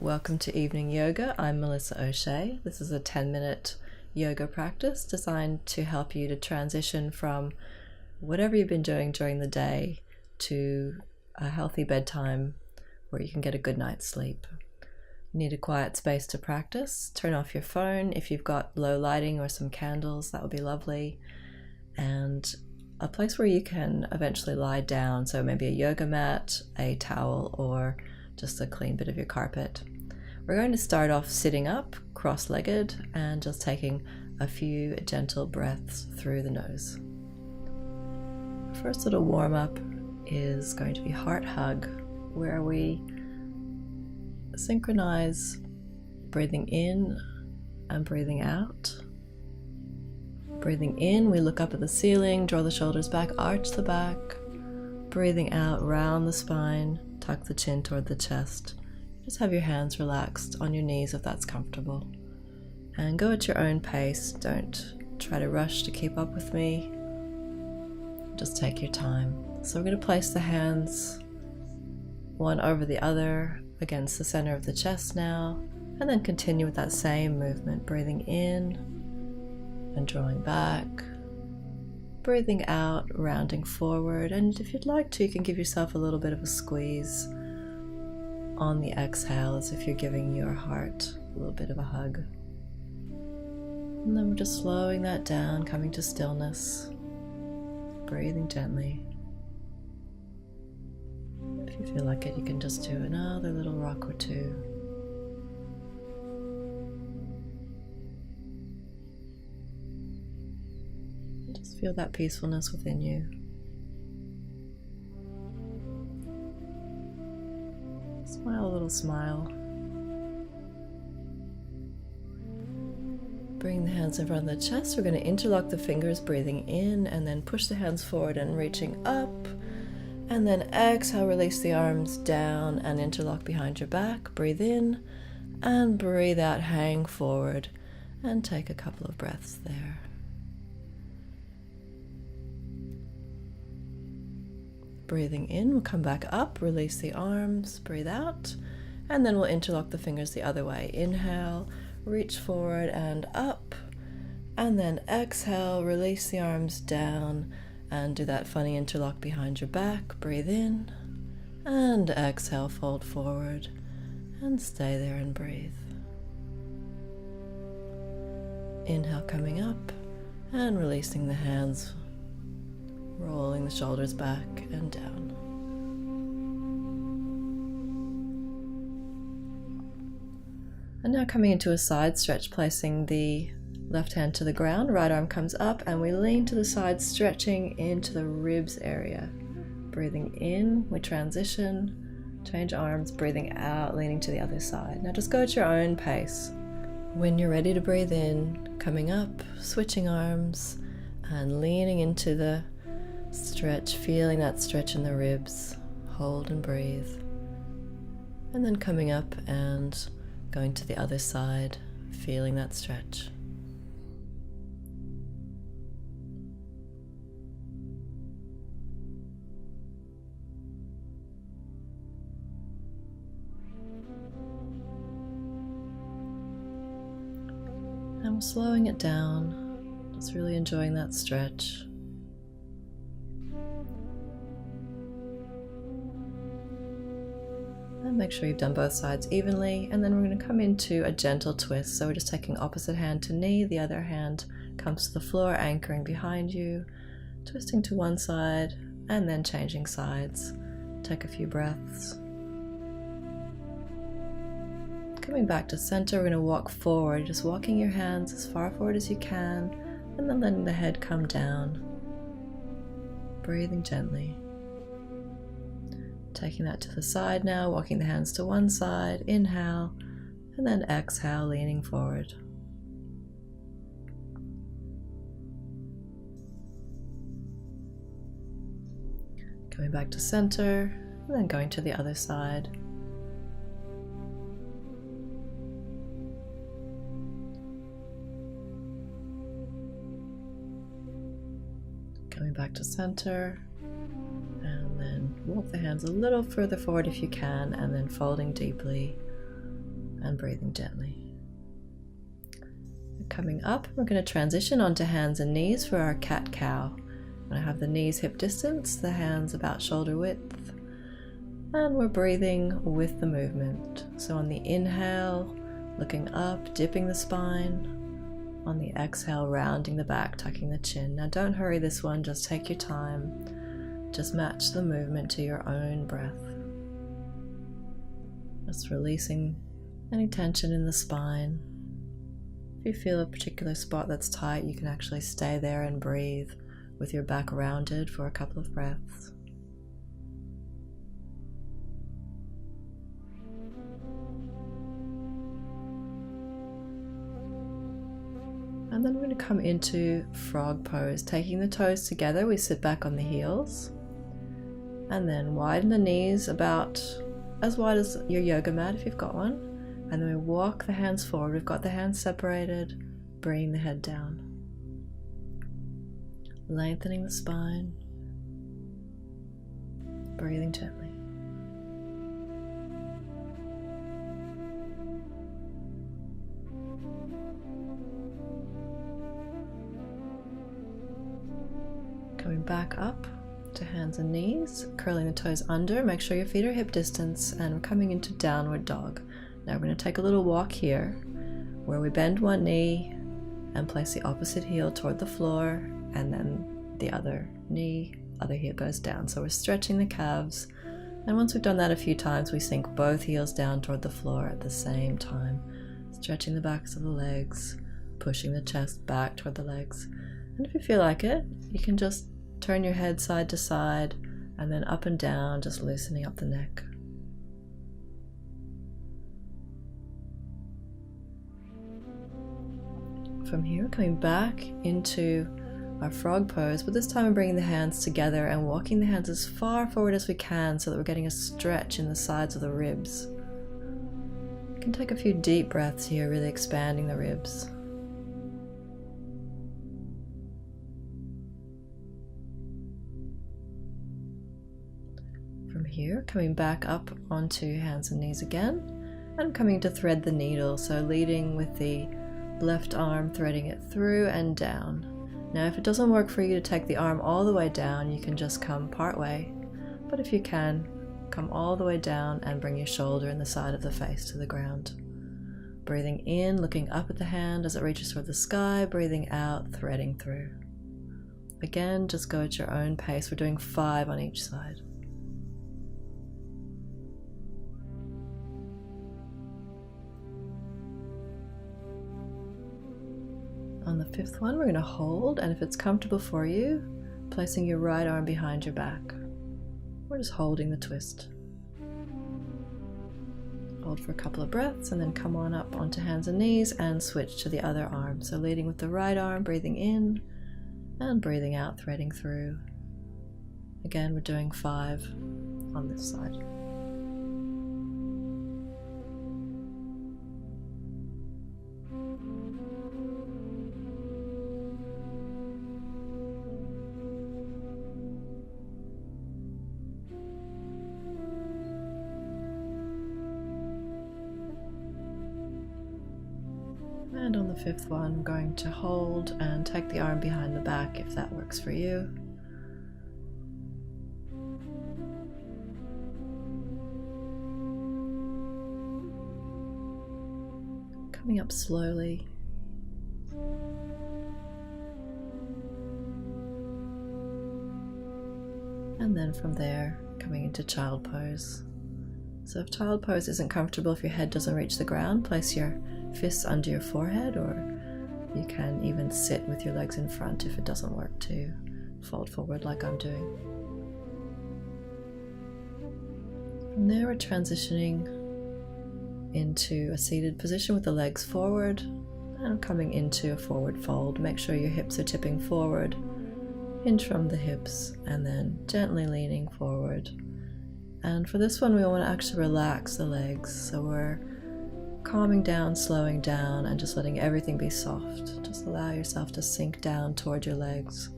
Welcome to Evening Yoga. I'm Melissa O'Shea. This is a 10-minute yoga practice designed to help you to transition from whatever you've been doing during the day to a healthy bedtime where you can get a good night's sleep. You need a quiet space to practice. Turn off your phone. If you've got low lighting or some candles, that would be lovely. And a place where you can eventually lie down, so maybe a yoga mat, a towel, or just a clean bit of your carpet. We're going to start off sitting up, cross-legged, and just taking a few gentle breaths through the nose. First little warm-up is going to be heart hug, where we synchronize breathing in and breathing out. Breathing in, we look up at the ceiling, draw the shoulders back, arch the back. Breathing out, round the spine, tuck the chin toward the chest. Just have your hands relaxed on your knees if that's comfortable. And go at your own pace. Don't try to rush to keep up with me. Just take your time. So we're going to place the hands one over the other against the center of the chest now, and then continue with that same movement, breathing in and drawing back. Breathing out, rounding forward, and if you'd like to, you can give yourself a little bit of a squeeze on the exhale as if you're giving your heart a little bit of a hug. And then we're just slowing that down, coming to stillness, breathing gently. If you feel like it, you can just do another little rock or two. Just feel that peacefulness within you. Smile a little smile. Bring the hands in front of the chest. We're going to interlock the fingers, breathing in, and then push the hands forward and reaching up. And then exhale, release the arms down and interlock behind your back. Breathe in and breathe out, hang forward, and take a couple of breaths there. Breathing in, we'll come back up, release the arms, breathe out, and then we'll interlock the fingers the other way. Inhale, reach forward and up, and then exhale, release the arms down, and do that funny interlock behind your back. Breathe in, and exhale, fold forward, and stay there and breathe. Inhale, coming up, and releasing the hands, rolling the shoulders back and down. And now coming into a side stretch, placing the left hand to the ground, right arm comes up, and we lean to the side, stretching into the ribs area. Breathing in, we transition, change arms, breathing out, leaning to the other side. Now just go at your own pace. When you're ready to breathe in, coming up, switching arms, and leaning into the stretch, feeling that stretch in the ribs. Hold and breathe. And then coming up and going to the other side, feeling that stretch. And we're slowing it down, just really enjoying that stretch. And make sure you've done both sides evenly, and then we're going to come into a gentle twist. So we're just taking opposite hand to knee, the other hand comes to the floor, anchoring behind you, twisting to one side, and then changing sides. Take a few breaths. Coming back to center, we're going to walk forward, just walking your hands as far forward as you can, and then letting the head come down. Breathing gently. Taking that to the side now, walking the hands to one side, inhale, and then exhale, leaning forward. Coming back to center, and then going to the other side. Coming back to center, and then walk the hands a little further forward if you can, and then folding deeply, and breathing gently. Coming up, we're going to transition onto hands and knees for our cat-cow. I'm going to have the knees hip distance, the hands about shoulder width, and we're breathing with the movement. So on the inhale, looking up, dipping the spine. On the exhale, rounding the back, tucking the chin. Now don't hurry this one, just take your time. Just match the movement to your own breath. Just releasing any tension in the spine. If you feel a particular spot that's tight, you can actually stay there and breathe with your back rounded for a couple of breaths. And then we're going to come into frog pose. Taking the toes together, we sit back on the heels. And then widen the knees about as wide as your yoga mat if you've got one. And then we walk the hands forward. We've got the hands separated, bringing the head down. Lengthening the spine. Breathing gently. Coming back up to hands and knees, curling the toes under, make sure your feet are hip distance, and we're coming into downward dog. Now we're going to take a little walk here where we bend one knee and place the opposite heel toward the floor, and then the other knee, other heel goes down. So we're stretching the calves, and once we've done that a few times, we sink both heels down toward the floor at the same time, stretching the backs of the legs, pushing the chest back toward the legs. And if you feel like it, you can just turn your head side to side and then up and down, just loosening up the neck. From here, coming back into our frog pose, but this time we're bringing the hands together and walking the hands as far forward as we can so that we're getting a stretch in the sides of the ribs. You can take a few deep breaths here, really expanding the ribs. From here, coming back up onto hands and knees again, and coming to thread the needle, so leading with the left arm, threading it through and down. Now if it doesn't work for you to take the arm all the way down, you can just come part way, but if you can, come all the way down and bring your shoulder and the side of the face to the ground. Breathing in, looking up at the hand as it reaches toward the sky, breathing out, threading through. Again, just go at your own pace. We're doing 5 on each side. On the 5th one, we're going to hold, and if it's comfortable for you, placing your right arm behind your back. We're just holding the twist. Hold for a couple of breaths, and then come on up onto hands and knees and switch to the other arm. So leading with the right arm, breathing in and breathing out, threading through. Again, we're doing 5 on this side. And on the 5th one, I'm going to hold and take the arm behind the back if that works for you. Coming up slowly. And then from there, coming into child pose. So if child pose isn't comfortable, if your head doesn't reach the ground, place your fists under your forehead, or you can even sit with your legs in front if it doesn't work to fold forward like I'm doing. From there, we're transitioning into a seated position with the legs forward and coming into a forward fold. Make sure your hips are tipping forward, hinge from the hips, and then gently leaning forward. And for this one, we want to actually relax the legs, so we're calming down, slowing down, and just letting everything be soft. Just allow yourself to sink down toward your legs.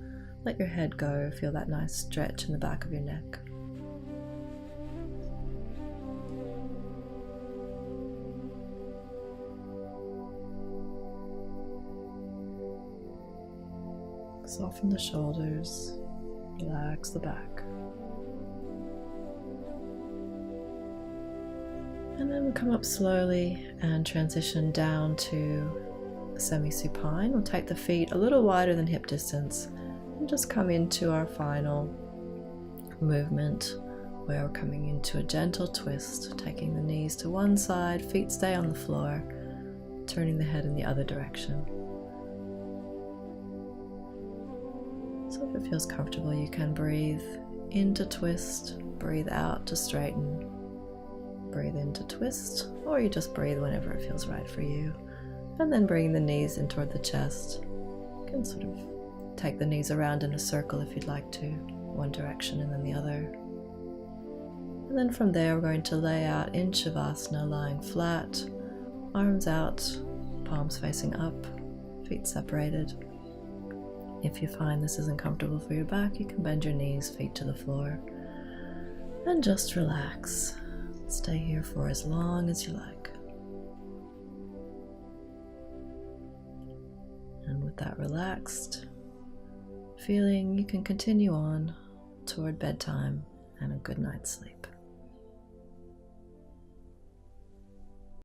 Let your head go, feel that nice stretch in the back of your neck. Soften the shoulders, relax the back. And then we'll come up slowly and transition down to semi-supine. We'll take the feet a little wider than hip distance and just come into our final movement where we're coming into a gentle twist, taking the knees to one side, feet stay on the floor, turning the head in the other direction. So if it feels comfortable, you can breathe in to twist, breathe out to straighten, breathe in to twist, or you just breathe whenever it feels right for you. And then bring the knees in toward the chest. You can sort of take the knees around in a circle if you'd like to, one direction and then the other. And then from there, we're going to lay out in Shavasana, lying flat, arms out, palms facing up, feet separated. If you find this isn't comfortable for your back, you can bend your knees, feet to the floor, and just relax. Stay here for as long as you like. And with that relaxed feeling, you can continue on toward bedtime and a good night's sleep.